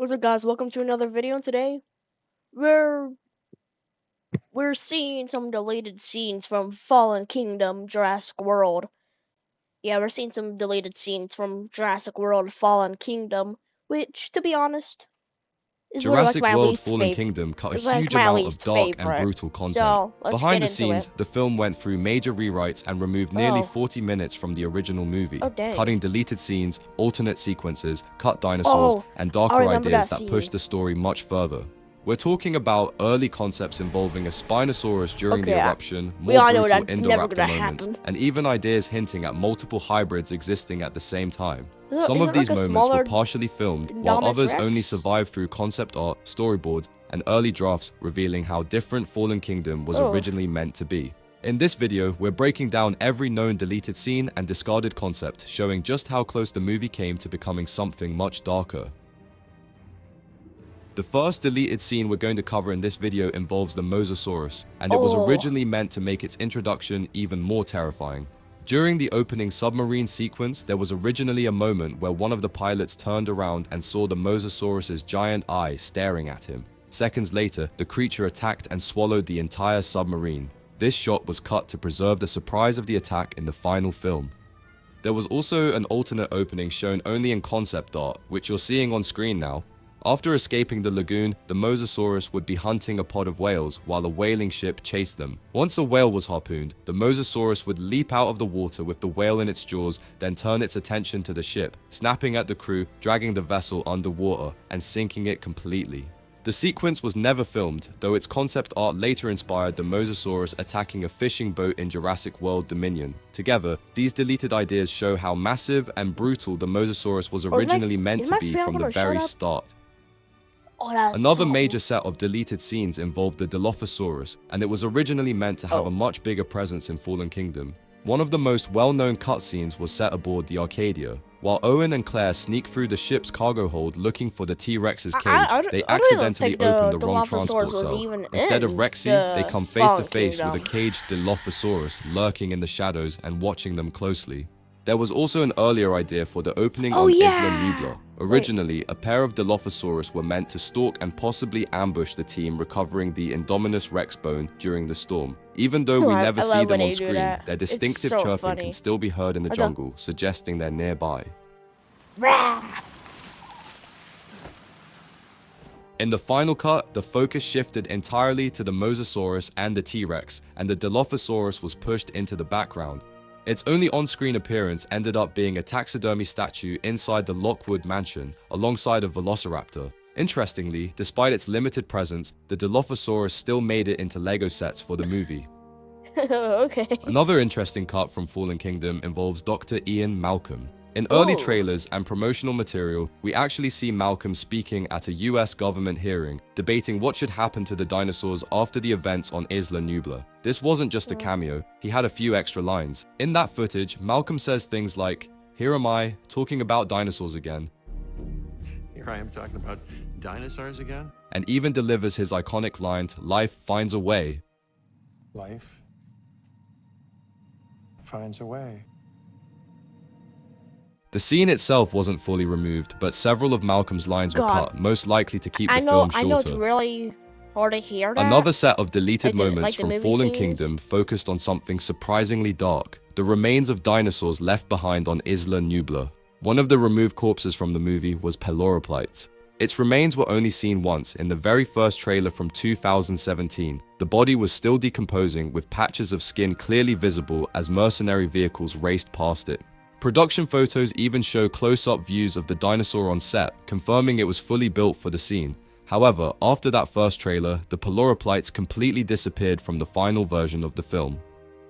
What's up, guys? Welcome to another video. And today we're we're seeing some deleted scenes from Fallen Kingdom Jurassic World. Yeah, we're seeing some deleted scenes from Jurassic World Fallen Kingdom, which, to be honest, is literally like Jurassic my World least Fallen favorite. Kingdom cut a It's like huge my amount of least dark and favorite. brutal content. So let's Behind get the into it. scenes, the film went through major rewrites and removed nearly Oh, 40 minutes from the original movie, oh dang. cutting deleted scenes, alternate sequences, cut dinosaurs, Oh, and I darker remember ideas that that scene. pushed the story much further. We're talking about early concepts involving a Spinosaurus during the Okay, eruption, we more all know brutal that's never Indoraptor gonna moments, happen. and even ideas hinting at multiple hybrids existing at the same time. Some Is of it like these a moments were smaller partially filmed, while Indominus others only Rex? survived through concept art, storyboards, and early drafts revealing how different Fallen Kingdom was Oh, originally meant to be. In this video, we're breaking down every known deleted scene and discarded concept, showing just how close the movie came to becoming something much darker. The first deleted scene we're going to cover in this video involves the Mosasaurus, and it was oh, originally meant to make its introduction even more terrifying. During the opening submarine sequence, there was originally a moment where one of the pilots turned around and saw the Mosasaurus's giant eye staring at him. Seconds later, the creature attacked and swallowed the entire submarine. This shot was cut to preserve the surprise of the attack in the final film. There was also an alternate opening shown only in concept art, which you're seeing on screen now. After escaping the lagoon, the Mosasaurus would be hunting a pod of whales while a whaling ship chased them. Once a whale was harpooned, the Mosasaurus would leap out of the water with the whale in its jaws, then turn its attention to the ship, snapping at the crew, dragging the vessel underwater, and sinking it completely. The sequence was never filmed, though its concept art later inspired the Mosasaurus attacking a fishing boat in Jurassic World Dominion. Together, these deleted ideas show how massive and brutal the Mosasaurus was oh, originally meant is to my be fan from the gonna shut very up? start. Oh, that's Another major so. set of deleted scenes involved the Dilophosaurus, and it was originally meant to have a Oh, much bigger presence in Fallen Kingdom. One of the most well-known cutscenes was set aboard the Arcadia. While Owen and Claire sneak through the ship's cargo hold looking for the T-Rex's cage, they I don't even accidentally think open the the wrong Dilophosaurus transport was cell. even Instead of in Rexy, they the come face to Fallen face with a Kingdom. caged Dilophosaurus lurking in the shadows and watching them closely. There was also an earlier idea for the opening Oh on Isla yeah. Nublar. Wait. Originally, a pair of Dilophosaurus were meant to stalk and possibly ambush the team recovering the Indominus Rex bone during the storm. Even though we never I see love when them on they do screen, that. their It's distinctive so chirping can funny. still be heard in the What the? jungle, suggesting they're nearby. Rah! In the final cut, the focus shifted entirely to the Mosasaurus and the T-Rex, and the Dilophosaurus was pushed into the background. Its only on-screen appearance ended up being a taxidermy statue inside the Lockwood mansion, alongside a Velociraptor. Interestingly, despite its limited presence, the Dilophosaurus still made it into Lego sets for the movie. Okay. Another interesting cut from Fallen Kingdom involves Dr. Ian Malcolm. In early Ooh. trailers and promotional material, we actually see Malcolm speaking at a US government hearing, debating what should happen to the dinosaurs after the events on Isla Nublar. This wasn't just a cameo, he had a few extra lines. In that footage, Malcolm says things like, "Here am I, talking about dinosaurs again," Here I am talking about dinosaurs again? and even delivers his iconic line, "Life finds a way." Life finds a way. The scene itself wasn't fully removed, but several of Malcolm's lines were God. cut, most likely to keep the film I know it's shorter. really hard to hear that. Another set of deleted moments Like the from movie Fallen scenes. Kingdom focused on something surprisingly dark: the remains of dinosaurs left behind on Isla Nublar. One of the removed corpses from the movie was Peloroplites. Its remains were only seen once in the very first trailer from 2017. The body was still decomposing, with patches of skin clearly visible as mercenary vehicles raced past it. Production photos even show close-up views of the dinosaur on set, confirming it was fully built for the scene. However, after that first trailer, the Peloroplites completely disappeared from the final version of the film.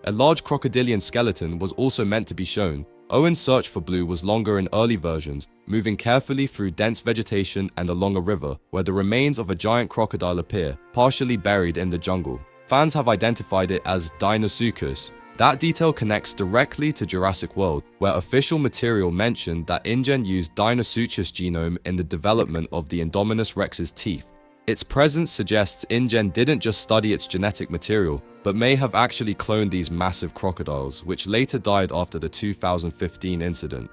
A large crocodilian skeleton was also meant to be shown. Owen's search for Blue was longer in early versions, moving carefully through dense vegetation and along a river, where the remains of a giant crocodile appear, partially buried in the jungle. Fans have identified it as Deinosuchus. That detail connects directly to Jurassic World, where official material mentioned that InGen used Deinosuchus genome in the development of the Indominus Rex's teeth. Its presence suggests InGen didn't just study its genetic material, but may have actually cloned these massive crocodiles, which later died after the 2015 incident.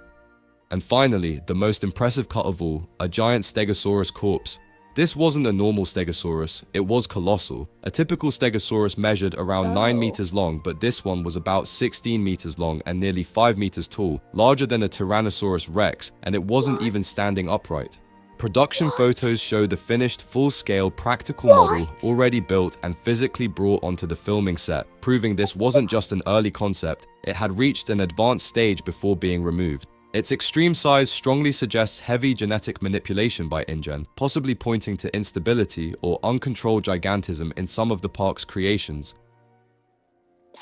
And finally, the most impressive cut of all, a giant Stegosaurus corpse. This wasn't a normal Stegosaurus, it was colossal. A typical Stegosaurus measured around 9 meters long, but this one was about 16 meters long and nearly 5 meters tall, larger than a Tyrannosaurus rex, and it wasn't even standing upright. Production photos show the finished, full-scale, practical model already built and physically brought onto the filming set, proving this wasn't just an early concept, it had reached an advanced stage before being removed. Its extreme size strongly suggests heavy genetic manipulation by InGen, possibly pointing to instability or uncontrolled gigantism in some of the park's creations.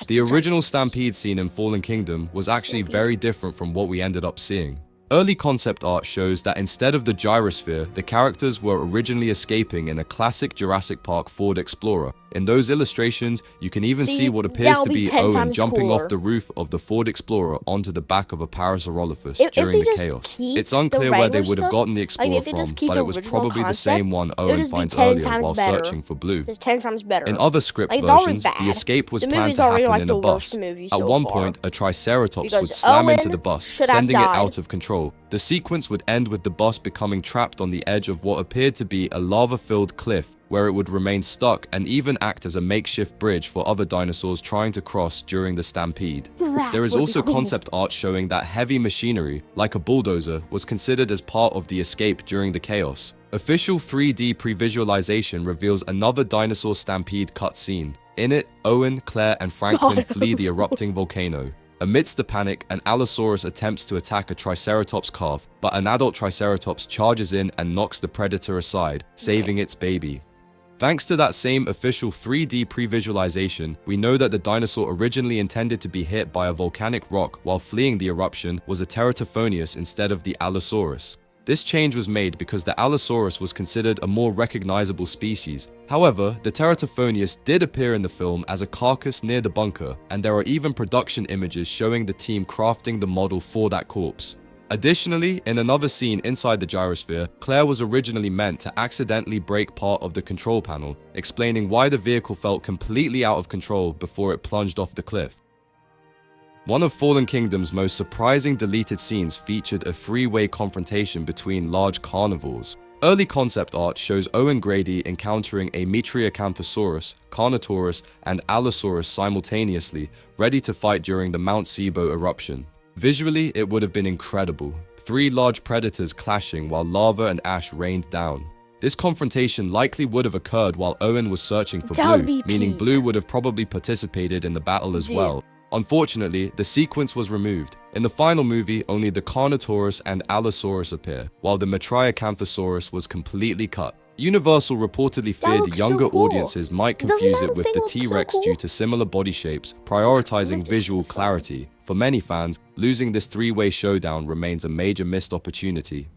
The original stampede scene in Fallen Kingdom was actually very different from what we ended up seeing. Early concept art shows that instead of the gyrosphere, the characters were originally escaping in a classic Jurassic Park Ford Explorer. In those illustrations, you can even see what appears to be Owen jumping off the roof of the Ford Explorer onto the back of a Parasaurolophus during the chaos. It's unclear where they would have gotten the Explorer from, but it was probably the same one Owen finds earlier while searching for Blue. It's 10 times better. In other script versions, the escape was planned to happen in a bus. At one point, a Triceratops would slam into the bus, sending it out of control. The sequence would end with the bus becoming trapped on the edge of what appeared to be a lava-filled cliff, where it would remain stuck and even act as a makeshift bridge for other dinosaurs trying to cross during the stampede. There is also concept art showing that heavy machinery, like a bulldozer, was considered as part of the escape during the chaos. Official 3D pre-visualization reveals another dinosaur stampede cutscene. In it, Owen, Claire, and Franklin flee the erupting volcano. Amidst the panic, an Allosaurus attempts to attack a Triceratops calf, but an adult Triceratops charges in and knocks the predator aside, saving its baby. Thanks to that same official 3D pre-visualization, we know that the dinosaur originally intended to be hit by a volcanic rock while fleeing the eruption was a Teratophonius instead of the Allosaurus. This change was made because the Allosaurus was considered a more recognizable species. However, the Teratophonius did appear in the film as a carcass near the bunker, and there are even production images showing the team crafting the model for that corpse. Additionally, in another scene inside the gyrosphere, Claire was originally meant to accidentally break part of the control panel, explaining why the vehicle felt completely out of control before it plunged off the cliff. One of Fallen Kingdom's most surprising deleted scenes featured a three-way confrontation between large carnivores. Early concept art shows Owen Grady encountering a Metriacanthosaurus, Carnotaurus, and Allosaurus simultaneously, ready to fight during the Mount Sibo eruption. Visually, it would have been incredible. 3 large predators clashing while lava and ash rained down. This confrontation likely would have occurred while Owen was searching for Blue, meaning Blue would have probably participated in the battle as well. Unfortunately, the sequence was removed. In the final movie, only the Carnotaurus and Allosaurus appear, while the Metriacanthosaurus was completely cut. Universal reportedly feared younger audiences might confuse it with the T-Rex due to similar body shapes, prioritizing visual clarity. For many fans, losing this 3-way showdown remains a major missed opportunity.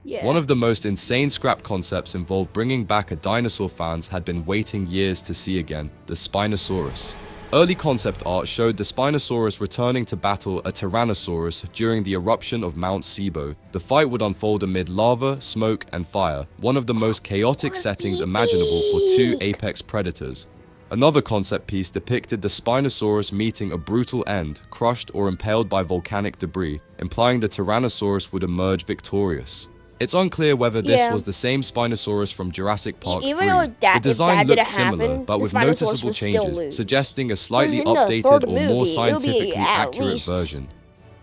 One of the most insane scrap concepts involved bringing back a dinosaur fans had been waiting years to see again, the Spinosaurus. Early concept art showed the Spinosaurus returning to battle a Tyrannosaurus during the eruption of Mount Sibo. The fight would unfold amid lava, smoke, and fire, one of the most chaotic settings imaginable for 2 apex predators. Another concept piece depicted the Spinosaurus meeting a brutal end, crushed or impaled by volcanic debris, implying the Tyrannosaurus would emerge victorious. It's unclear whether this was the same Spinosaurus from Jurassic Park 3. The design looked similar, but with noticeable changes, suggesting a slightly updated or more scientifically accurate version.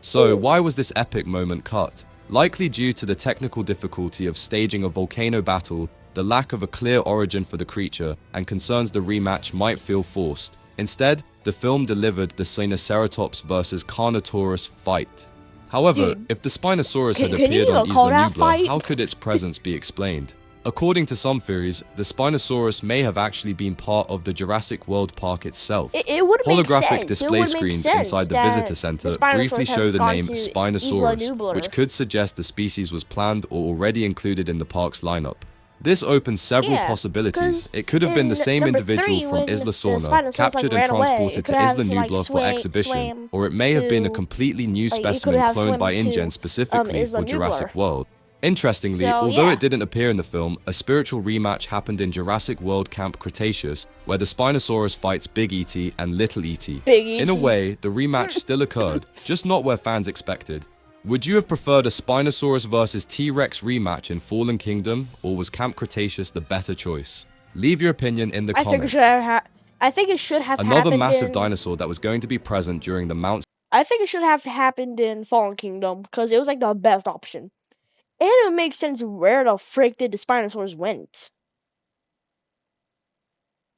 So, why was this epic moment cut? Likely due to the technical difficulty of staging a volcano battle, the lack of a clear origin for the creature, and concerns the rematch might feel forced. Instead, the film delivered the Spinoceratops vs Carnotaurus fight. However, if the Spinosaurus had appeared on Isla Nublar, how could its presence be explained? According to some theories, the Spinosaurus may have actually been part of the Jurassic World Park itself. Holographic display screens inside the visitor center briefly show the name Spinosaurus, which could suggest the species was planned or already included in the park's lineup. This opens several possibilities. It could have been the same individual from Isla Sorna, captured and transported to Isla Nublar for exhibition, or it may have been a completely new specimen cloned by InGen specifically for Jurassic World. Interestingly, although it didn't appear in the film, a spiritual rematch happened in Jurassic World Camp Cretaceous, where the Spinosaurus fights Big E.T. and Little E.T. In a way, the rematch still occurred, just not where fans expected. Would you have preferred a Spinosaurus vs T-Rex rematch in Fallen Kingdom, or was Camp Cretaceous the better choice? Leave your opinion in the I think it comments. should have. I think it should have Another happened massive in. dinosaur that was going to be present during the Mount I think it should have happened in Fallen Kingdom because it was like the best option, and it would make sense where the frick did the Spinosaurus went.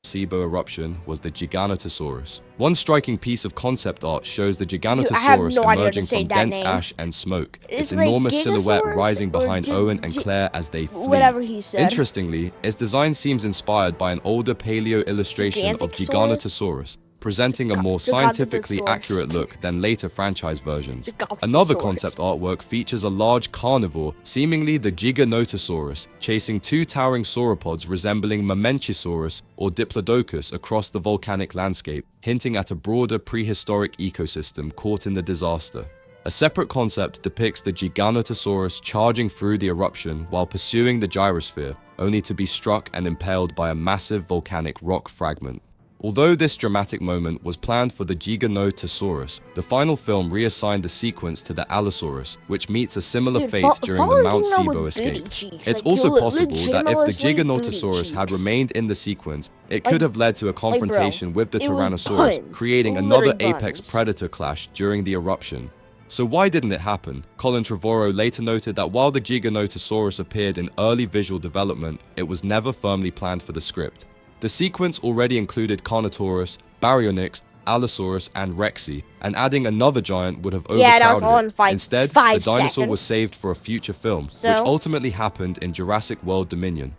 SIBO eruption was the Giganotosaurus. One striking piece of concept art shows the Dude, I have Giganotosaurus no idea how to emerging say from that dense name. ash and smoke, It's its like enormous silhouette Gigasaurus rising or behind Owen and Claire as they flee. whatever he said. Interestingly, its design seems inspired by an older paleo illustration of Gigantosaurus? Giganotosaurus, presenting a more scientifically accurate look than later franchise versions. Another concept artwork features a large carnivore, seemingly the Giganotosaurus, chasing two towering sauropods resembling Mamenchisaurus or Diplodocus across the volcanic landscape, hinting at a broader prehistoric ecosystem caught in the disaster. A separate concept depicts the Giganotosaurus charging through the eruption while pursuing the gyrosphere, only to be struck and impaled by a massive volcanic rock fragment. Although this dramatic moment was planned for the Giganotosaurus, the final film reassigned the sequence to the Allosaurus, which meets a similar fate during the Mount SIBO escape. It's also possible that if the Giganotosaurus had remained in the sequence, it could have led to a confrontation with the Tyrannosaurus, creating another apex predator clash during the eruption. So why didn't it happen? Colin Trevorrow later noted that while the Giganotosaurus appeared in early visual development, it was never firmly planned for the script. The sequence already included Carnotaurus, Baryonyx, Allosaurus, and Rexy, and adding another giant would have overcrowded it. Instead, the dinosaur was saved for a future film, which ultimately happened in Jurassic World Dominion.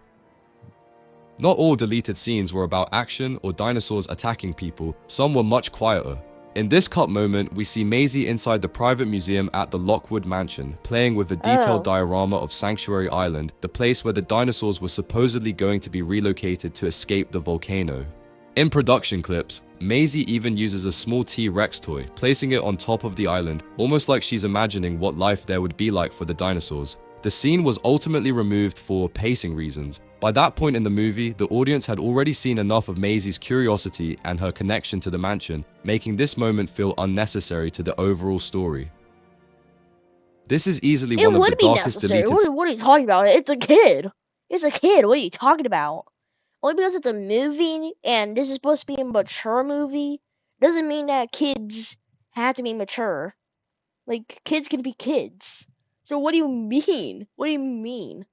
Not all deleted scenes were about action or dinosaurs attacking people, some were much quieter. In this cut moment, we see Maisie inside the private museum at the Lockwood Mansion, playing with a detailed diorama of Sanctuary Island, the place where the dinosaurs were supposedly going to be relocated to escape the volcano. In production clips, Maisie even uses a small T-Rex toy, placing it on top of the island, almost like she's imagining what life there would be like for the dinosaurs. The scene was ultimately removed for pacing reasons. By that point in the movie, the audience had already seen enough of Maisie's curiosity and her connection to the mansion, making this moment feel unnecessary to the overall story. This is easily one of the darkest deleted scenes. What are you talking about? It's a kid. It's a kid. What are you talking about? Only because it's a movie and this is supposed to be a mature movie doesn't mean that kids have to be mature. Like, kids can be kids. So what do you mean? What do you mean?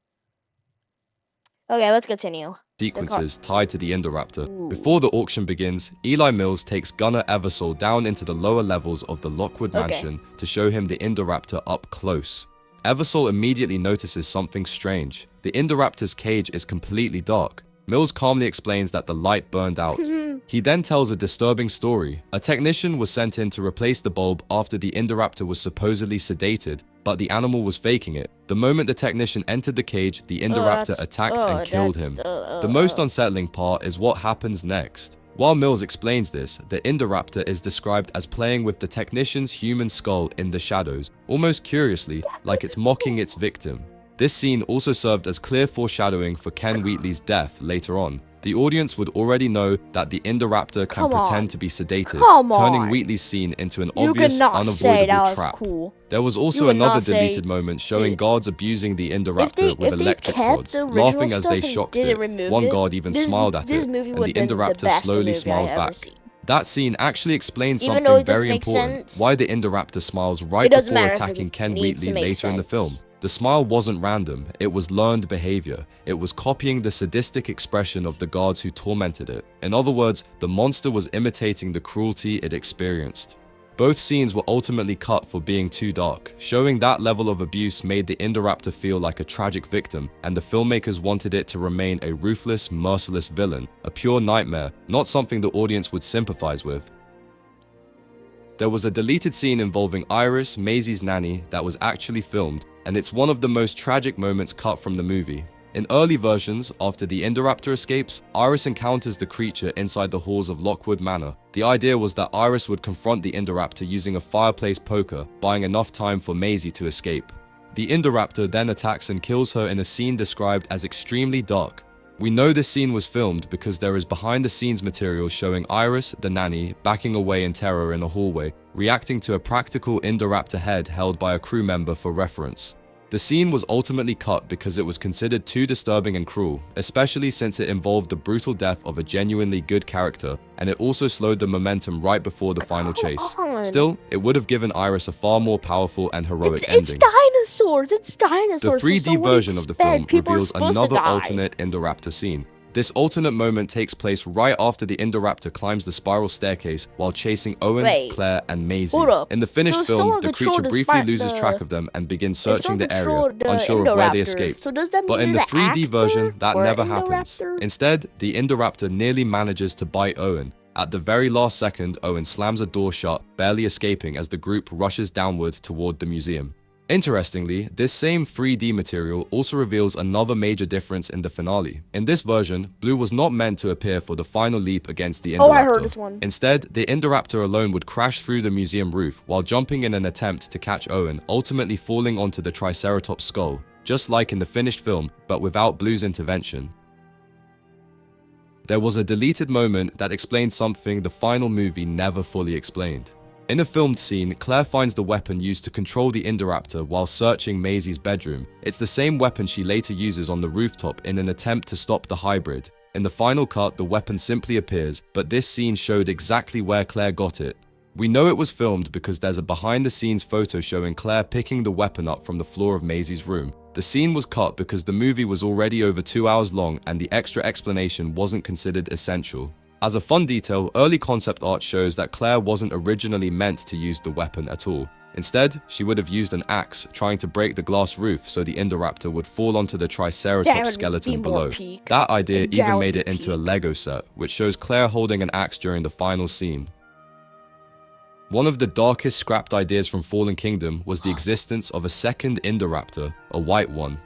Okay, let's continue. Sequences tied to the Indoraptor. Before the auction begins, Eli Mills takes Gunnar Eversole down into the lower levels of the Lockwood Mansion to show him the Indoraptor up close. Eversole immediately notices something strange. The Indoraptor's cage is completely dark. Mills calmly explains that the light burned out. He then tells a disturbing story. A technician was sent in to replace the bulb after the Indoraptor was supposedly sedated, but the animal was faking it. The moment the technician entered the cage, the Indoraptor attacked and killed him. The most unsettling part is what happens next. While Mills explains this, the Indoraptor is described as playing with the technician's human skull in the shadows, almost curiously, like it's mocking its victim. This scene also served as clear foreshadowing for Ken Wheatley's death later on. The audience would already know that the Indoraptor can pretend to be sedated, turning Wheatley's scene into an obvious, unavoidable trap. There was also another deleted moment showing guards abusing the Indoraptor with electric rods, laughing as they shocked it. One guard even smiled at it, and the Indoraptor slowly smiled back. That scene actually explains something very important, why the Indoraptor smiles right before attacking Ken Wheatley later in the film. The smile wasn't random, it was learned behavior. It was copying the sadistic expression of the guards who tormented it. In other words, the monster was imitating the cruelty it experienced. Both scenes were ultimately cut for being too dark. Showing that level of abuse made the Indoraptor feel like a tragic victim, and the filmmakers wanted it to remain a ruthless, merciless villain, a pure nightmare, not something the audience would sympathize with. There was a deleted scene involving Iris, Maisie's nanny, that was actually filmed, and it's one of the most tragic moments cut from the movie. In early versions, after the Indoraptor escapes, Iris encounters the creature inside the halls of Lockwood Manor. The idea was that Iris would confront the Indoraptor using a fireplace poker, buying enough time for Maisie to escape. The Indoraptor then attacks and kills her in a scene described as extremely dark. We know this scene was filmed because there is behind-the-scenes material showing Iris, the nanny, backing away in terror in a hallway, reacting to a practical Indoraptor head held by a crew member for reference. The scene was ultimately cut because it was considered too disturbing and cruel, especially since it involved the brutal death of a genuinely good character, and it also slowed the momentum right before the final chase. Still, it would have given Iris a far more powerful and heroic ending. It's dinosaurs. The 3D version of the film reveals another die. alternate Indoraptor scene. This alternate moment takes place right after the Indoraptor climbs the spiral staircase while chasing Owen, Wait, Claire, and Maisie. hold up. In the finished So film, someone the creature controlled the briefly spi- loses the- track of them and begins Someone searching the area, controlled the unsure of where they Indoraptor. escaped. So does that mean But in the there's an 3D actor version, that for never an happens. Indoraptor? Instead, the Indoraptor nearly manages to bite Owen. At the very last second, Owen slams a door shut, barely escaping as the group rushes downward toward the museum. Interestingly, this same 3D material also reveals another major difference in the finale. In this version, Blue was not meant to appear for the final leap against the Indoraptor. Oh, I heard this one. Instead, the Indoraptor alone would crash through the museum roof while jumping in an attempt to catch Owen, ultimately falling onto the Triceratops skull, just like in the finished film, but without Blue's intervention. There was a deleted moment that explained something the final movie never fully explained. In a filmed scene, Claire finds the weapon used to control the Indoraptor while searching Maisie's bedroom. It's the same weapon she later uses on the rooftop in an attempt to stop the hybrid. In the final cut, the weapon simply appears, but this scene showed exactly where Claire got it. We know it was filmed because there's a behind-the-scenes photo showing Claire picking the weapon up from the floor of Maisie's room. The scene was cut because the movie was already over 2 hours long and the extra explanation wasn't considered essential. As a fun detail, early concept art shows that Claire wasn't originally meant to use the weapon at all. Instead, she would have used an axe, trying to break the glass roof so the Indoraptor would fall onto the Triceratops skeleton below. That idea even made it into a Lego set, which shows Claire holding an axe during the final scene. One of the darkest scrapped ideas from Fallen Kingdom was the existence of a second Indoraptor, a white one.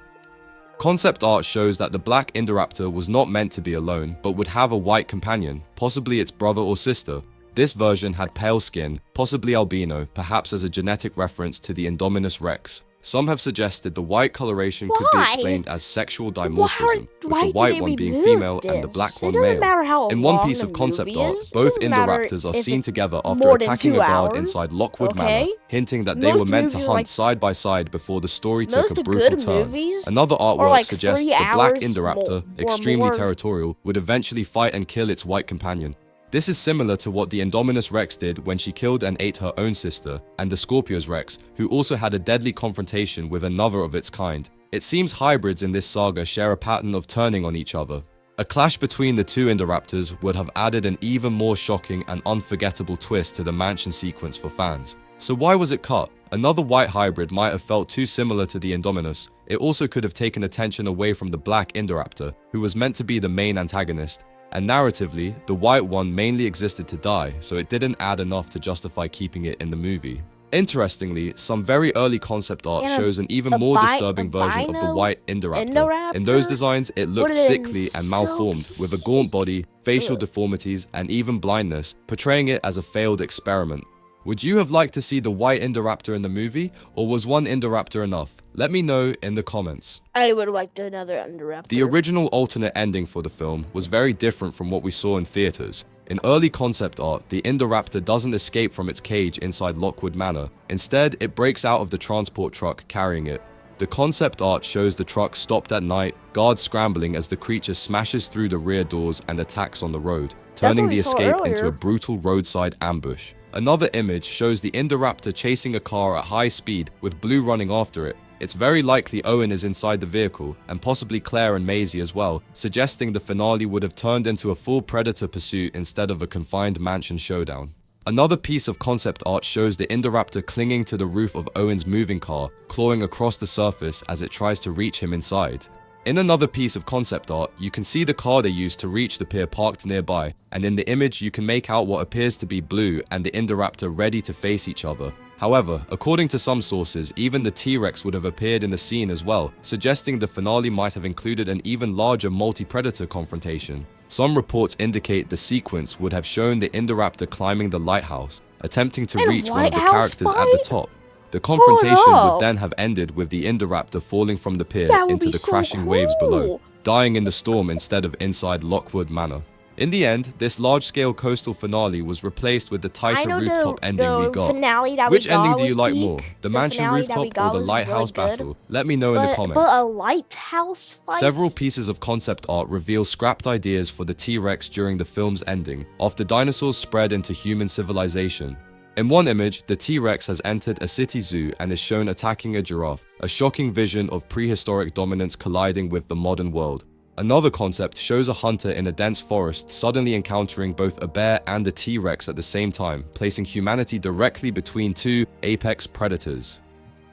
Concept art shows that the black Indoraptor was not meant to be alone, but would have a white companion, possibly its brother or sister. This version had pale skin, possibly albino, perhaps as a genetic reference to the Indominus Rex. Some have suggested the white coloration could be explained as sexual dimorphism, with the white one being female and the black one male. In one piece of concept art, both Indoraptors are seen together after attacking a guard inside Lockwood Manor, hinting that they were meant to hunt side by side before the story took a brutal turn. Another artwork suggests the black Indoraptor, extremely territorial, would eventually fight and kill its white companion. This is similar to what the Indominus Rex did when she killed and ate her own sister, and the Scorpios Rex, who also had a deadly confrontation with another of its kind. It seems hybrids in this saga share a pattern of turning on each other. A clash between the two Indoraptors would have added an even more shocking and unforgettable twist to the mansion sequence for fans. So why was it cut? Another white hybrid might have felt too similar to the Indominus. It also could have taken attention away from the black Indoraptor, who was meant to be the main antagonist. And narratively, the white one mainly existed to die, so it didn't add enough to justify keeping it in the movie. Interestingly, some very early concept art shows an even more disturbing version of the white Indoraptor. In those designs, it looked sickly and malformed, with a gaunt body, facial deformities, and even blindness, portraying it as a failed experiment. Would you have liked to see the white Indoraptor in the movie, or was one Indoraptor enough? Let me know in the comments. I would have liked another Indoraptor. The original alternate ending for the film was very different from what we saw in theaters. In early concept art, the Indoraptor doesn't escape from its cage inside Lockwood Manor. Instead, it breaks out of the transport truck carrying it. The concept art shows the truck stopped at night, guards scrambling as the creature smashes through the rear doors and attacks on the road, turning the escape into a brutal roadside ambush. Another image shows the Indoraptor chasing a car at high speed with Blue running after it. It's very likely Owen is inside the vehicle, and possibly Claire and Maisie as well, suggesting the finale would have turned into a full Predator pursuit instead of a confined mansion showdown. Another piece of concept art shows the Indoraptor clinging to the roof of Owen's moving car, clawing across the surface as it tries to reach him inside. In another piece of concept art, you can see the car they used to reach the pier parked nearby, and in the image you can make out what appears to be Blue and the Indoraptor ready to face each other. However, according to some sources, even the T-Rex would have appeared in the scene as well, suggesting the finale might have included an even larger multi-predator confrontation. Some reports indicate the sequence would have shown the Indoraptor climbing the lighthouse, attempting to reach one of the characters at the top. The Hold confrontation would up. then have ended with the Indoraptor falling from the pier That would into be the so crashing waves below, cool. dying in the storm instead of inside Lockwood Manor. In the end, this large-scale coastal finale was replaced with the I tighter know rooftop ending we the got. finale that we Which ending got do you was like more, peak. the The mansion finale that we rooftop or got the was really lighthouse good. battle? Let me know in the But comments. a lighthouse fight. Several pieces of concept art reveal scrapped ideas for the T-Rex during the film's ending, after dinosaurs spread into human civilization. In one image, the T-Rex has entered a city zoo and is shown attacking a giraffe, a shocking vision of prehistoric dominance colliding with the modern world. Another concept shows a hunter in a dense forest suddenly encountering both a bear and a T-Rex at the same time, placing humanity directly between two apex predators.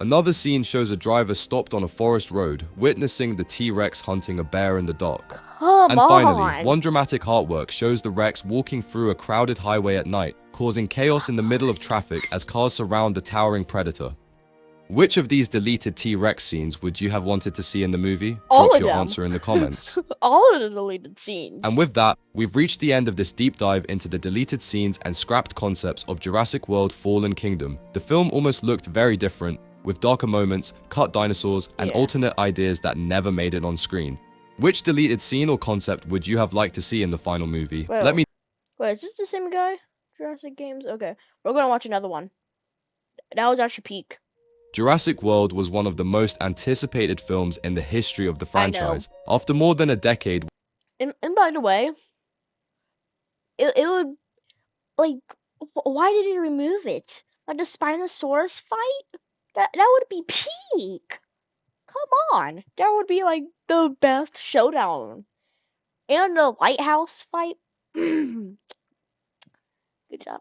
Another scene shows a driver stopped on a forest road, witnessing the T-Rex hunting a bear in the dark. Come And finally, on. one dramatic artwork shows the Rex walking through a crowded highway at night, causing chaos in the middle of traffic as cars surround the towering predator. Which of these deleted T-Rex scenes would you have wanted to see in the movie? All Drop of your them. answer in the comments. All of the deleted scenes. And with that, we've reached the end of this deep dive into the deleted scenes and scrapped concepts of Jurassic World Fallen Kingdom. The film almost looked very different, with darker moments, cut dinosaurs, and alternate ideas that never made it on screen. Which deleted scene or concept would you have liked to see in the final movie? Let me Wait, is this the same guy? Jurassic Games? Okay. We're gonna watch another one. That was actually peak. Jurassic World was one of the most anticipated films in the history of the I know. franchise. After more than a decade, And by the way, it would like why did he remove it? Like the Spinosaurus fight? That would be peak. Come on. That would be like the best showdown. And the lighthouse fight. Good job.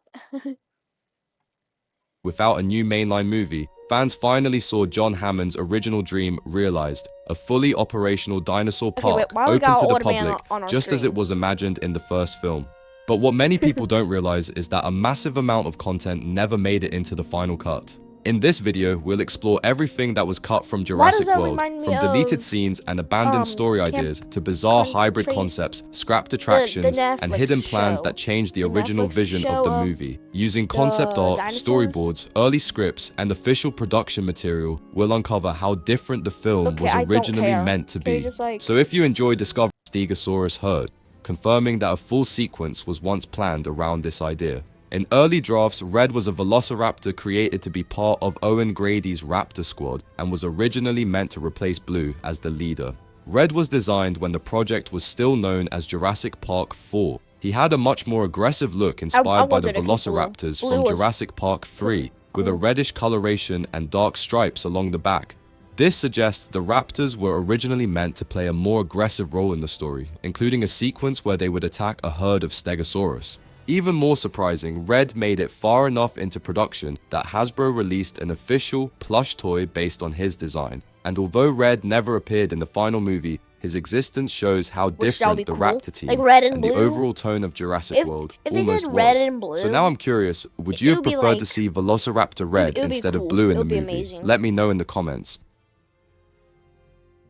without a new mainline movie, fans finally saw John Hammond's original dream realized, a fully operational dinosaur Okay, wait, park why we open got to the Old Man public on our just as it screen? was imagined in the first film. But what many people don't realize is that a massive amount of content never made it into the final cut. In this video, we'll explore everything that was cut from Why does Jurassic that World, remind me from deleted of scenes and abandoned story Camp ideas to bizarre hybrid Country, concepts, scrapped the attractions, and Netflix hidden plans show? that changed the The original Netflix vision of show the of movie? Using concept the art, dinosaurs? storyboards, early scripts, and official production material, we'll uncover how different the film Okay, was I don't originally care. meant to Can you be. just like So if you enjoyed discovering Stegosaurus herd, confirming that a full sequence was once planned around this idea. In early drafts, Red was a velociraptor created to be part of Owen Grady's Raptor squad and was originally meant to replace Blue as the leader. Red was designed when the project was still known as Jurassic Park 4. He had a much more aggressive look I inspired by the wanted to keep Blue. velociraptors Blue from was Jurassic Park 3, with a cool. reddish coloration and dark stripes along the back. This suggests the raptors were originally meant to play a more aggressive role in the story, including a sequence where they would attack a herd of Stegosaurus. Even more surprising, Red made it far enough into production that Hasbro released an official plush toy based on his design. And although Red never appeared in the final movie, his existence shows how Which that would be different the cool. Raptor team Like red and and blue. the overall tone of Jurassic World If they almost did red was. and blue, So now I'm curious, would you it have would be preferred to like see Velociraptor Red it would be instead of cool. Blue in It the would be movie? amazing. Let me know in the comments.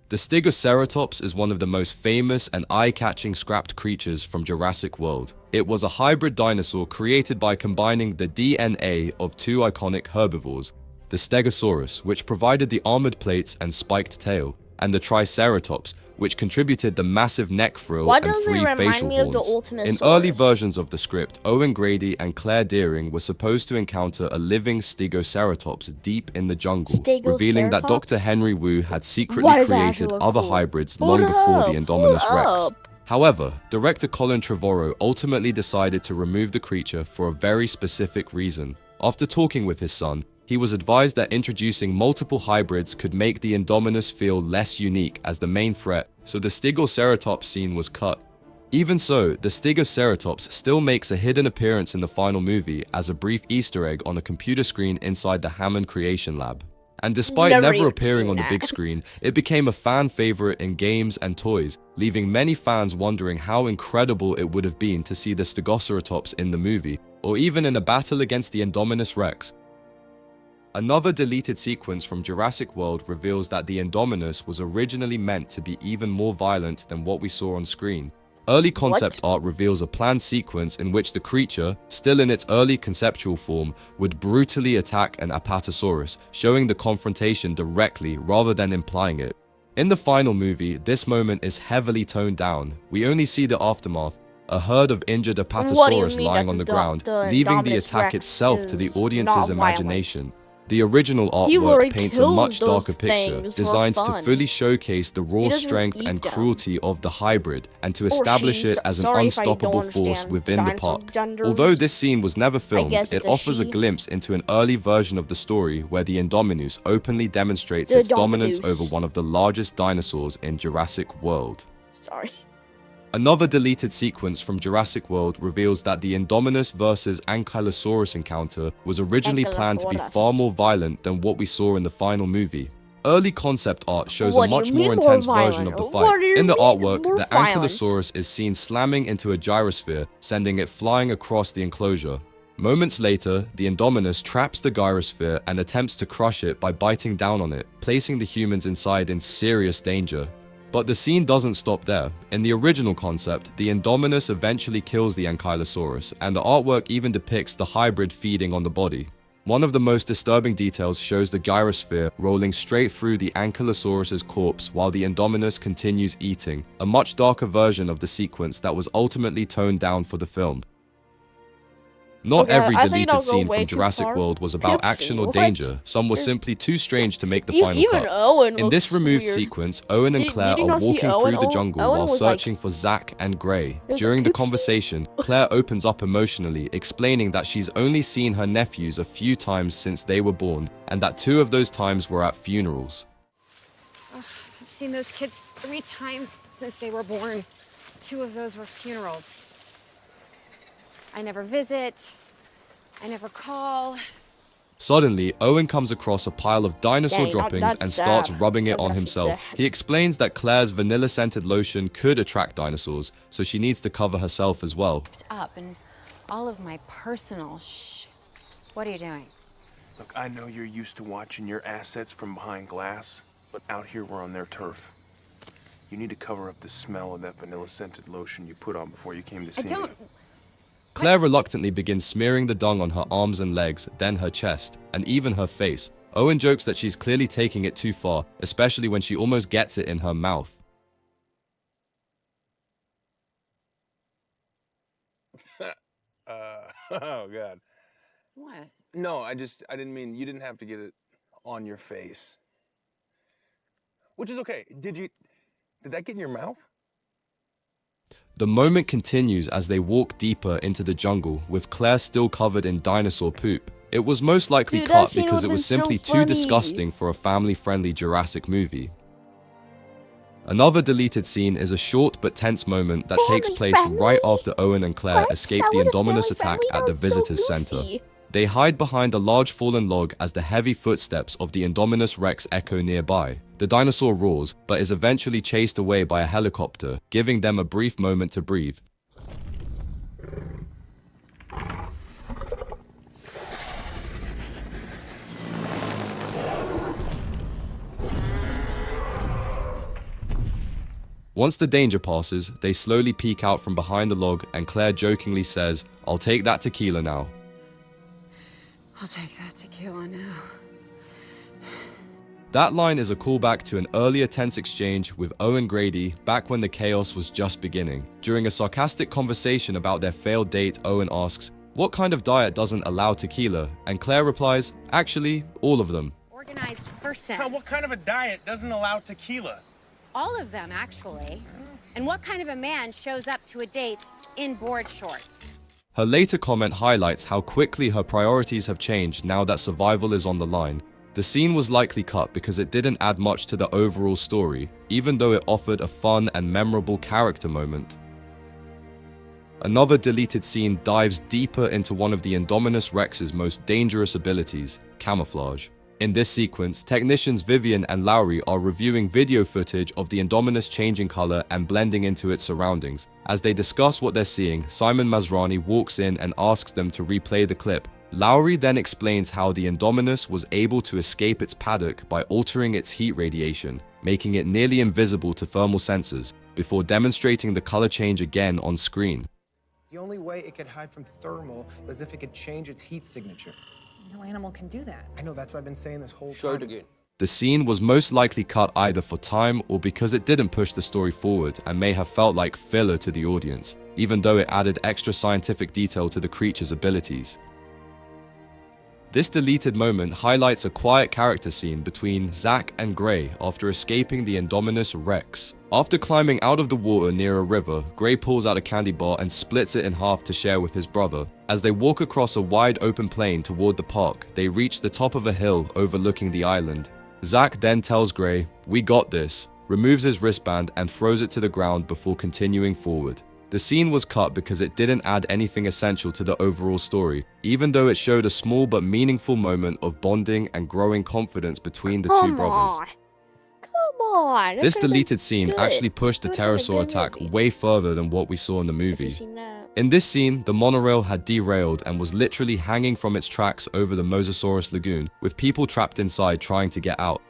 The Stegoceratops is one of the most famous and eye-catching scrapped creatures from Jurassic World. It was a hybrid dinosaur created by combining the DNA of two iconic herbivores, the Stegosaurus, which provided the armored plates and spiked tail, and the Triceratops, which contributed the massive neck frill Why and does it 3 remind facial me of the horns. In early Ultimasaurus? versions of the script, Owen Grady and Claire Dearing were supposed to encounter a living Stegoceratops deep in the jungle, revealing that Dr. Stegoceratops? Henry Wu had secretly Why does that actually created look other cool? hybrids Hold long before the up, hold Indominus Rex. up. However, director Colin Trevorrow ultimately decided to remove the creature for a very specific reason. After talking with his son, he was advised that introducing multiple hybrids could make the Indominus feel less unique as the main threat, so the Stegoceratops scene was cut. Even so, the Stegoceratops still makes a hidden appearance in the final movie as a brief Easter egg on a computer screen inside the Hammond Creation Lab. And despite never even appearing seen on the that. big screen, it became a fan favorite in games and toys, leaving many fans wondering how incredible it would have been to see the Stegoceratops in the movie, or even in a battle against the Indominus Rex. Another deleted sequence from Jurassic World reveals that the Indominus was originally meant to be even more violent than what we saw on screen. Early concept What? art reveals a planned sequence in which the creature, still in its early conceptual form, would brutally attack an Apatosaurus, showing the confrontation directly rather than implying it. In the final movie, this moment is heavily toned down. We only see the aftermath, a herd of injured What do you Apatosaurus mean lying that on the ground, the leaving the Indominus attack Rex itself to the is audience's not violent? imagination. The original He artwork literally paints a kills much those darker picture, things for designed to fun. fully showcase the He raw doesn't strength eat and them. cruelty of the hybrid, and to Or establish she. it as an Sorry if I don't unstoppable force understand within the dinosaur park. Although genders. this scene was never I filmed, guess it it's a offers a she. glimpse into an early version of the story where the Indominus openly demonstrates The its dominance over Indominus. one of the largest dinosaurs in Jurassic World. Sorry. Another deleted sequence from Jurassic World reveals that the Indominus versus Ankylosaurus encounter was originally planned to be far Ankylosaurus. more violent than what we saw in the final movie. Early concept art shows a What do you much more mean more intense version violent? of the fight. What do you In the mean artwork, more the violent? Ankylosaurus is seen slamming into a gyrosphere, sending it flying across the enclosure. Moments later, the Indominus traps the gyrosphere and attempts to crush it by biting down on it, placing the humans inside in serious danger. But the scene doesn't stop there. In the original concept, the Indominus eventually kills the Ankylosaurus, and the artwork even depicts the hybrid feeding on the body. One of the most disturbing details shows the gyrosphere rolling straight through the Ankylosaurus's corpse while the Indominus continues eating, a much darker version of the sequence that was ultimately toned down for the film. Not Okay, every I think deleted I'll go scene way from too Jurassic far. World was about Pipsy, action or what? danger, some were There's simply too strange to make the final even cut. Owen In this looks removed weird. sequence, Owen and Claire Did you are not see walking Owen? through the jungle Owen while was like, searching for Zack and Gray. he was like, During the Pipsy? conversation, Claire opens up emotionally, explaining that she's only seen her nephews a few times since they were born, and that 2 of those times were at funerals. Ugh, I've seen those kids 3 times since they were born. 2 of those were funerals. I never visit. I never call. Suddenly, Owen comes across a pile of dinosaur Dang, droppings that's and starts sad. rubbing it That's on actually himself. sad. He explains that Claire's vanilla-scented lotion could attract dinosaurs, so she needs to cover herself as well. Up and all of my personal shh. What are you doing? Look, I know you're used to watching your assets from behind glass, but out here we're on their turf. You need to cover up the smell of that vanilla-scented lotion you put on before you came to see I don't. me. Claire reluctantly begins smearing the dung on her arms and legs, then her chest, and even her face. Owen jokes that she's clearly taking it too far, especially when she almost gets it in her mouth. Oh God. What? No, I didn't mean you didn't have to get it on your face. Which is okay. Did that get in your mouth? The moment continues as they walk deeper into the jungle, with Claire still covered in dinosaur poop. It was most likely Dude, that cut scene because would've it was been so simply too funny. disgusting for a family-friendly Jurassic movie. Another deleted scene is a short but tense moment that takes place right after Owen and Claire escape the Indominus attack at the Visitors Center. They hide behind a large fallen log as the heavy footsteps of the Indominus Rex echo nearby. The dinosaur roars, but is eventually chased away by a helicopter, giving them a brief moment to breathe. Once the danger passes, they slowly peek out from behind the log and Claire jokingly says, "I'll take that tequila now." I'll take that tequila now. That line is a callback to an earlier tense exchange with Owen Grady back when the chaos was just beginning. During a sarcastic conversation about their failed date, Owen asks, "What kind of diet doesn't allow tequila?" And Claire replies, "Actually, all of them." Organized person. What kind of a diet doesn't allow tequila? All of them, actually. And what kind of a man shows up to a date in board shorts? Her later comment highlights how quickly her priorities have changed now that survival is on the line. The scene was likely cut because it didn't add much to the overall story, even though it offered a fun and memorable character moment. Another deleted scene dives deeper into one of the Indominus Rex's most dangerous abilities, camouflage. In this sequence, technicians Vivian and Lowry are reviewing video footage of the Indominus changing color and blending into its surroundings. As they discuss what they're seeing, Simon Masrani walks in and asks them to replay the clip. Lowry then explains how the Indominus was able to escape its paddock by altering its heat radiation. making it nearly invisible to thermal sensors, before demonstrating the color change again on screen. The only way it could hide from thermal is if it could change its heat signature. No animal can do that. I know, that's what I've been saying this whole Show time. it again. The scene was most likely cut either for time or because it didn't push the story forward and may have felt like filler to the audience, even though it added extra scientific detail to the creature's abilities. This deleted moment highlights a quiet character scene between Zack and Gray after escaping the Indominus Rex. After climbing out of the water near a river, Gray pulls out a candy bar and splits it in half to share with his brother. As they walk across a wide open plain toward the park, they reach the top of a hill overlooking the island. Zack then tells Gray, "We got this," removes his wristband and throws it to the ground before continuing forward. The scene was cut because it didn't add anything essential to the overall story, even though it showed a small but meaningful moment of bonding and growing confidence between the two brothers. Come on. This deleted scene good. actually pushed the Could've been a pterosaur good attack movie. way further than what we saw in the Have you movie. seen that? In this scene, the monorail had derailed and was literally hanging from its tracks over the Mosasaurus lagoon, with people trapped inside trying to get out.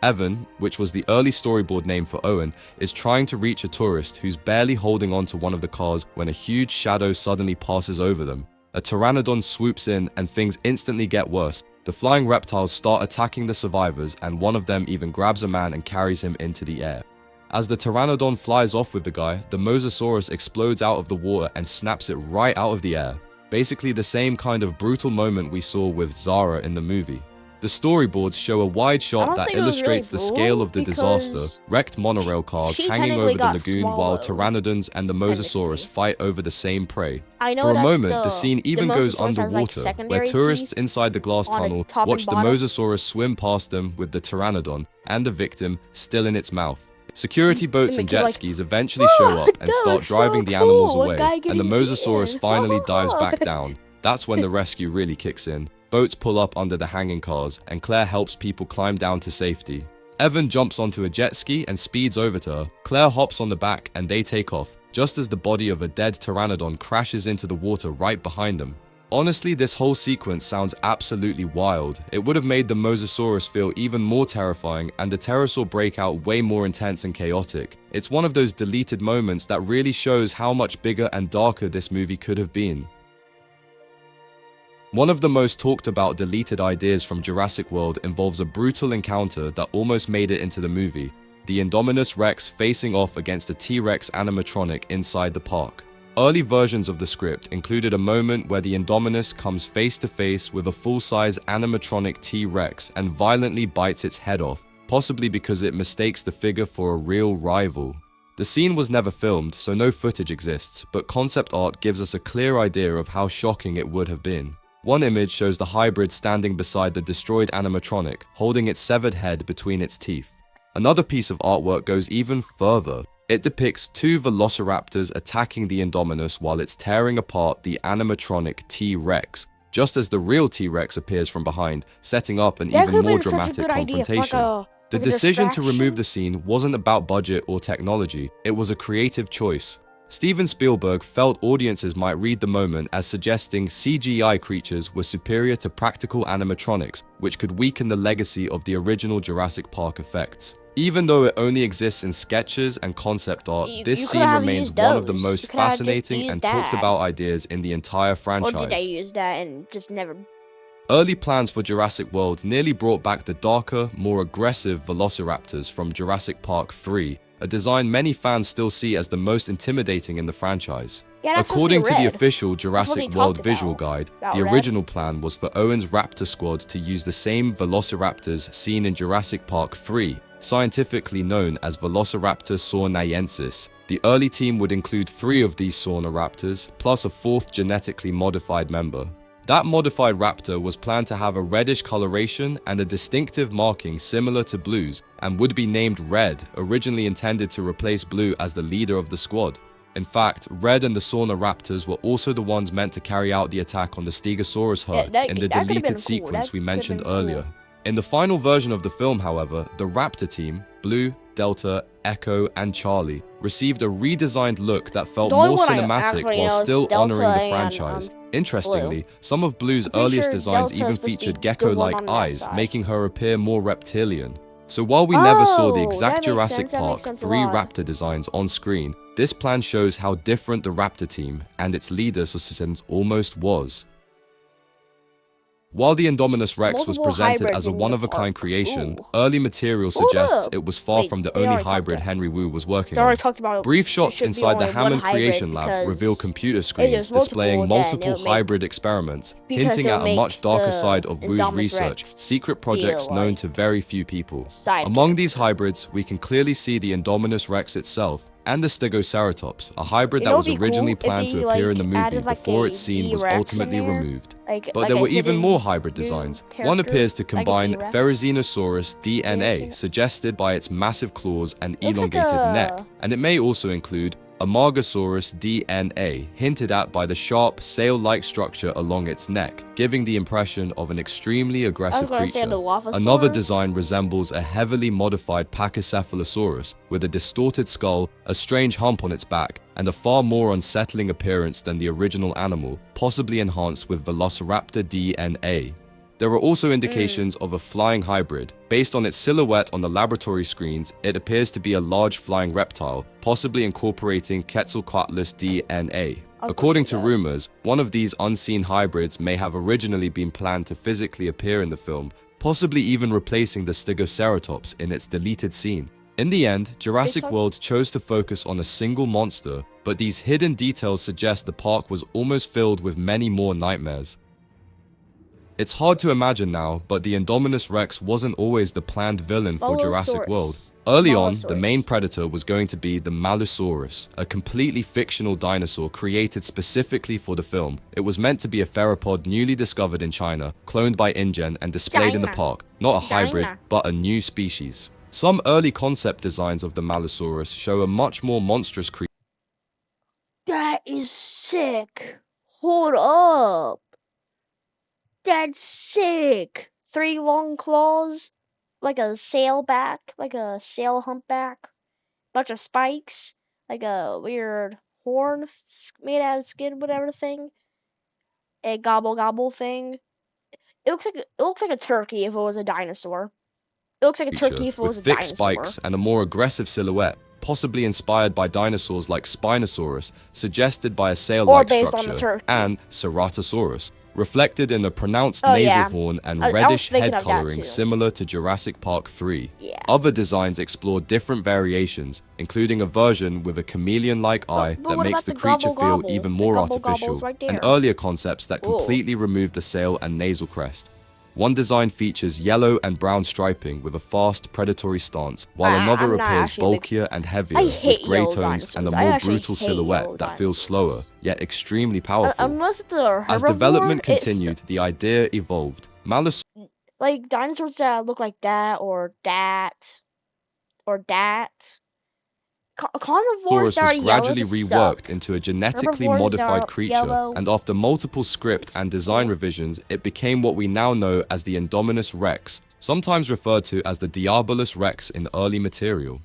Evan, which was the early storyboard name for Owen, is trying to reach a tourist who's barely holding on to one of the cars when a huge shadow suddenly passes over them. A pteranodon swoops in and things instantly get worse. The flying reptiles start attacking the survivors and one of them even grabs a man and carries him into the air. As the pteranodon flies off with the guy, the Mosasaurus explodes out of the water and snaps it right out of the air. Basically the same kind of brutal moment we saw with Zara in the movie. The storyboards show a wide I shot don't that think it was illustrates the really scale brutal of the disaster, because wrecked monorail cars she hanging technically over the got lagoon while swallowed, pteranodons and the Mosasaurus technically. fight over the same prey. I know For a that moment, the scene even goes Mosasaurus has, like, underwater, where secondary tourists teeth inside the glass on the tunnel top and watch the bottom. Mosasaurus swim past them with the pteranodon and the victim still in its mouth. Security boats and make you jet like, skis eventually show up and that start looks so driving the animals cool, a away, guy and the getting Mosasaurus eaten. finally dives back down. That's when the rescue really kicks in. Boats pull up under the hanging cars, and Claire helps people climb down to safety. Evan jumps onto a jet ski and speeds over to her. Claire hops on the back and they take off, just as the body of a dead pteranodon crashes into the water right behind them. Honestly, this whole sequence sounds absolutely wild. It would have made the Mosasaurus feel even more terrifying and the pterosaur breakout way more intense and chaotic. It's one of those deleted moments that really shows how much bigger and darker this movie could have been. One of the most talked about deleted ideas from Jurassic World involves a brutal encounter that almost made it into the movie, the Indominus Rex facing off against a T-Rex animatronic inside the park. Early versions of the script included a moment where the Indominus comes face to face with a full-size animatronic T-Rex and violently bites its head off, possibly because it mistakes the figure for a real rival. The scene was never filmed, so no footage exists, but concept art gives us a clear idea of how shocking it would have been. One image shows the hybrid standing beside the destroyed animatronic, holding its severed head between its teeth. Another piece of artwork goes even further. It depicts two velociraptors attacking the Indominus while it's tearing apart the animatronic T-Rex, just as the real T-Rex appears from behind, setting up an That even could've more been such a dramatic good idea for, confrontation. The like a decision to remove distraction. the scene wasn't about budget or technology, it was a creative choice. Steven Spielberg felt audiences might read the moment as suggesting CGI creatures were superior to practical animatronics, which could weaken the legacy of the original Jurassic Park effects. Even though it only exists in sketches and concept art, this You scene could have remains used one of the those. most You could have just fascinating used and talked that. about ideas in the entire Or franchise. did they use that and just never... Early plans for Jurassic World nearly brought back the darker, more aggressive velociraptors from Jurassic Park 3, a design many fans still see as the most intimidating in the franchise. Yeah, that's supposed to be According to the red. official what they Jurassic talked World visual about guide, the red. original plan was for Owen's Raptor squad to use the same velociraptors seen in Jurassic Park 3, scientifically known as Velociraptor saurnayensis. The early team would include 3 of these sauroraptors, plus a 4th genetically modified member. That modified raptor was planned to have a reddish coloration and a distinctive marking similar to Blue's, and would be named Red, originally intended to replace Blue as the leader of the squad. In fact, Red and the Sauroraptors were also the ones meant to carry out the attack on the Stegosaurus herd in the that could've been deleted cool. sequence That we could've mentioned been cool. earlier. In the final version of the film, however, the Raptor team, Blue, Delta, Echo, and Charlie, received a redesigned look that felt The only more one I cinematic actually while know is still Delta honoring the and, franchise. Interestingly, some of Blue's I'm pretty earliest sure designs Delta is even supposed to be featured the gecko-like one on that eyes, side. making her appear more reptilian. So while we never saw the Oh, exact that makes Jurassic sense. That makes Park sense a 3 lot. raptor designs on screen, this plan shows how different the raptor team and its leader Sussens almost was. While the Indominus Rex was Multiple presented hybrids as a in the one-of-a-kind park. creation, Ooh. early material Hold suggests up. it was far Wait, from the they only already talked hybrid about. Henry Wu was working They already on. talked about. Brief It shots should be inside the only one Hammond hybrid Creation Lab reveal because computer if screens there's multiple, displaying then it multiple would make hybrid experiments, because hinting it at would a much make darker the side of Wu's Indominus research, Rex secret feel projects known to like very few people. a side Among these character. hybrids, we can clearly see the Indominus Rex itself and the Stegoceratops, a hybrid You that know, was it'd be originally cool if planned to they appear in the like movie added like before a its scene D was Rex in ultimately there, removed. like But there a were even more hidden hybrid new designs. character, One appears to like a combine D-Rex. Therizinosaurus DNA, It suggested by its massive claws and looks like elongated neck, a. and it may also include Amargasaurus DNA, hinted at by the sharp, sail-like structure along its neck, giving the impression of an extremely I was aggressive gonna say the creature. Lavasaurus. Another design resembles a heavily modified Pachycephalosaurus with a distorted skull, a strange hump on its back, and a far more unsettling appearance than the original animal, possibly enhanced with Velociraptor DNA. There are also indications of a flying hybrid. Based on its silhouette on the laboratory screens, it appears to be a large flying reptile, possibly incorporating Quetzalcoatlus DNA. According to rumors, one of these unseen hybrids may have originally been planned to physically appear in the film, possibly even replacing the Stegoceratops in its deleted scene. In the end, Jurassic World chose to focus on a single monster, but these hidden details suggest the park was almost filled with many more nightmares. It's hard to imagine now, but the Indominus Rex wasn't always the planned villain for Jurassic World. Early on, the main predator was going to be the Malosaurus, a completely fictional dinosaur created specifically for the film. It was meant to be a theropod newly discovered in China, cloned by InGen and displayed in the park. Not a hybrid, but a new species. Some early concept designs of the Malosaurus show a much more monstrous creature. That is sick. Hold up. That's sick. 3 long claws, like a sailback, like a sail humpback, bunch of spikes, like a weird horn made out of skin, whatever thing, a gobble gobble thing. It looks like a turkey if it was a dinosaur. It looks like a turkey if it With was a thick dinosaur. spikes and a more aggressive silhouette, possibly inspired by dinosaurs like Spinosaurus, suggested by a Or sail-like based on the structure, turkey. and Ceratosaurus, reflected in the pronounced Oh nasal yeah, horn and I was reddish thinking head of that coloring too. similar to Jurassic Park 3. Yeah. Other designs explore different variations, including a version with a chameleon-like eye But that what makes about the the creature gobble feel gobble? even The more gobble gobble's artificial, right and there. earlier concepts that Whoa. completely remove the sail and nasal crest. One design features yellow and brown striping with a fast, predatory stance, while another I'm not appears actually a big. bulkier and I heavier, hate with grey yellow tones and a dinosaurs. I more actually brutal hate yellow silhouette that feels slower, dinosaurs. yet extremely powerful. Unless it's a As herbivore, development it's continued, the idea evolved. like dinosaurs that look like that or that or that. Carnivores Saurus that was are yellow gradually just reworked suck. into a genetically Herbivores that modified are creature, yellow. and after multiple script and design cool. revisions, it became what we now know as the Indominus Rex, sometimes referred to as the Diabolus Rex in early material.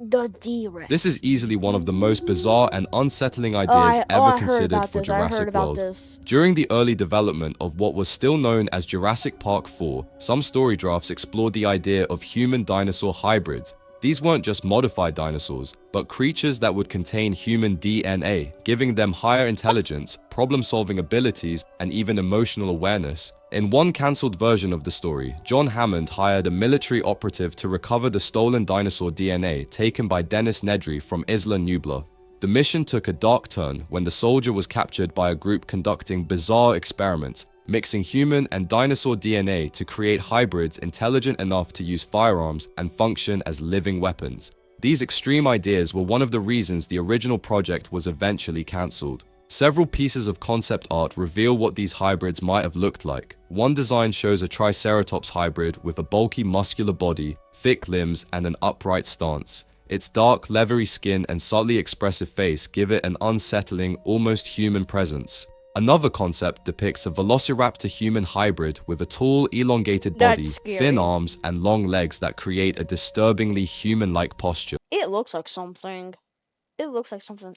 The D-Rex. This is easily one of the most bizarre and unsettling Oh, ideas ever I heard considered about for this. I heard Jurassic about World. this. During the early development of what was still known as Jurassic Park 4, some story drafts explored the idea of human-dinosaur hybrids. These weren't just modified dinosaurs, but creatures that would contain human DNA, giving them higher intelligence, problem-solving abilities, and even emotional awareness. In one cancelled version of the story, John Hammond hired a military operative to recover the stolen dinosaur DNA taken by Dennis Nedry from Isla Nublar. The mission took a dark turn when the soldier was captured by a group conducting bizarre experiments, mixing human and dinosaur DNA to create hybrids intelligent enough to use firearms and function as living weapons. These extreme ideas were one of the reasons the original project was eventually cancelled. Several pieces of concept art reveal what these hybrids might have looked like. One design shows a Triceratops hybrid with a bulky muscular body, thick limbs, and an upright stance. Its dark, leathery skin and subtly expressive face give it an unsettling, almost human presence. Another concept depicts a Velociraptor human hybrid with a tall, elongated body, thin arms, and long legs that create a disturbingly human-like posture. It looks like something. It looks like something.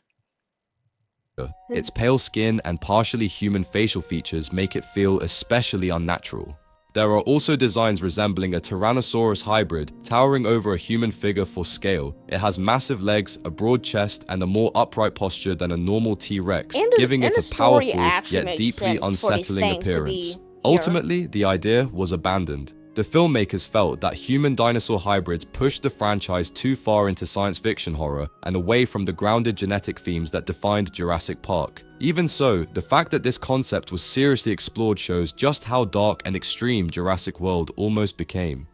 Its pale skin and partially human facial features make it feel especially unnatural. There are also designs resembling a Tyrannosaurus hybrid, towering over a human figure for scale. It has massive legs, a broad chest, and a more upright posture than a normal T-Rex, giving And it the a story powerful actually yet makes deeply sense for these unsettling things to appearance. be here. Ultimately, the idea was abandoned. The filmmakers felt that human-dinosaur hybrids pushed the franchise too far into science fiction horror and away from the grounded genetic themes that defined Jurassic Park. Even so, the fact that this concept was seriously explored shows just how dark and extreme Jurassic World almost became.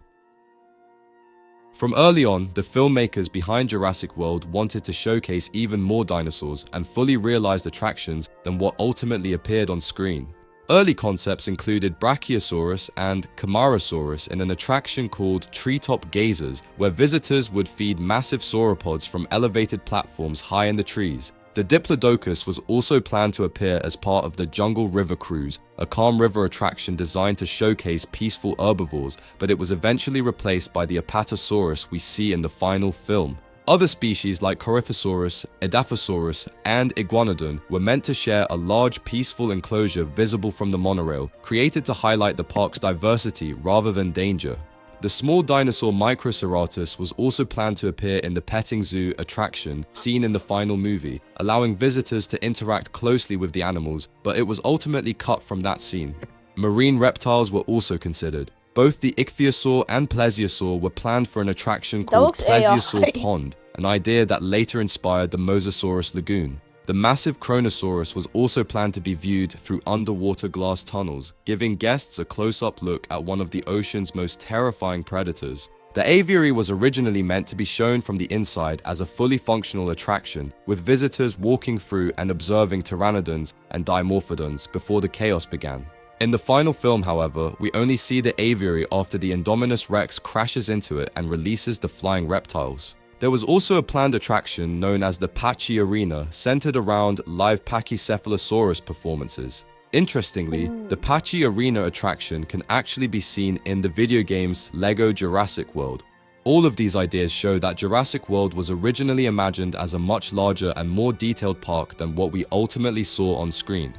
From early on, the filmmakers behind Jurassic World wanted to showcase even more dinosaurs and fully realized attractions than what ultimately appeared on screen. Early concepts included Brachiosaurus and Camarasaurus in an attraction called Treetop Gazers, where visitors would feed massive sauropods from elevated platforms high in the trees. The Diplodocus was also planned to appear as part of the Jungle River Cruise, a calm river attraction designed to showcase peaceful herbivores, but it was eventually replaced by the Apatosaurus we see in the final film. Other species like Coryphosaurus, Edaphosaurus, and Iguanodon were meant to share a large, peaceful enclosure visible from the monorail, created to highlight the park's diversity rather than danger. The small dinosaur Microceratus was also planned to appear in the petting zoo attraction seen in the final movie, allowing visitors to interact closely with the animals, but it was ultimately cut from that scene. Marine reptiles were also considered. Both the ichthyosaur and plesiosaur were planned for an attraction That called looks AI. Plesiosaur Pond, an idea that later inspired the Mosasaurus Lagoon. The massive Kronosaurus was also planned to be viewed through underwater glass tunnels, giving guests a close-up look at one of the ocean's most terrifying predators. The aviary was originally meant to be shown from the inside as a fully functional attraction, with visitors walking through and observing pteranodons and dimorphodons before the chaos began. In the final film, however, we only see the aviary after the Indominus Rex crashes into it and releases the flying reptiles. There was also a planned attraction known as the Pachi Arena, centered around live Pachycephalosaurus performances. Interestingly, the Pachi Arena attraction can actually be seen in the video games LEGO Jurassic World. All of these ideas show that Jurassic World was originally imagined as a much larger and more detailed park than what we ultimately saw on screen.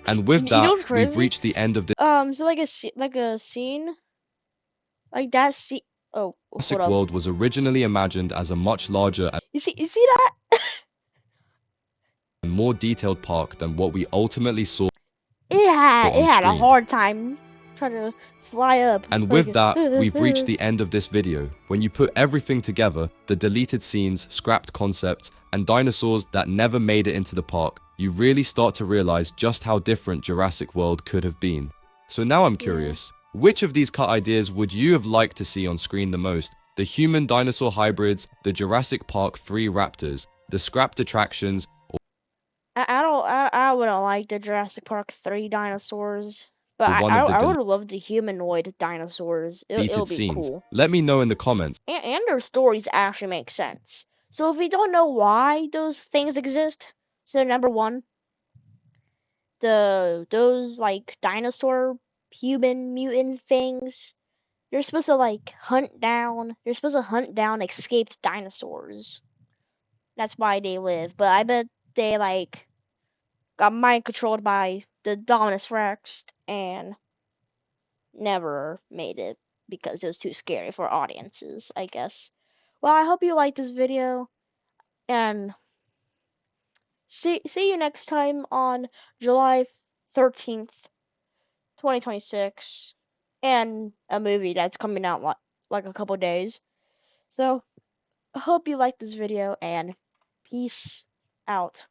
And with You know that, what's we've crazy? reached the end of this. So like a scene, like that scene. Oh, hold Jurassic up. World was originally imagined as a much larger You see that? and more detailed park than what we ultimately saw It on had a screen. hard time trying to fly up. And Like, with that, we've reached the end of this video. When you put everything together, the deleted scenes, scrapped concepts, and dinosaurs that never made it into the park, you really start to realize just how different Jurassic World could have been. So now I'm curious, which of these cut ideas would you have liked to see on screen the most? The human dinosaur hybrids, the Jurassic Park 3 raptors, the scrapped attractions, I wouldn't like the Jurassic Park 3 dinosaurs, but or one of the I would love the humanoid dinosaurs. It'll deleted be scenes? cool. Let me know in the comments. And their stories actually make sense. So if you don't know why those things exist, so number one, those like dinosaur human mutant things, they're supposed to hunt down escaped dinosaurs. That's why they live. But I bet they like got mind controlled by the Dominus Rex and never made it because it was too scary for audiences, I guess. Well, I hope you liked this video and see you next time on July 13th, 2026 and a movie that's coming out like a couple days. So, I hope you liked this video and peace out.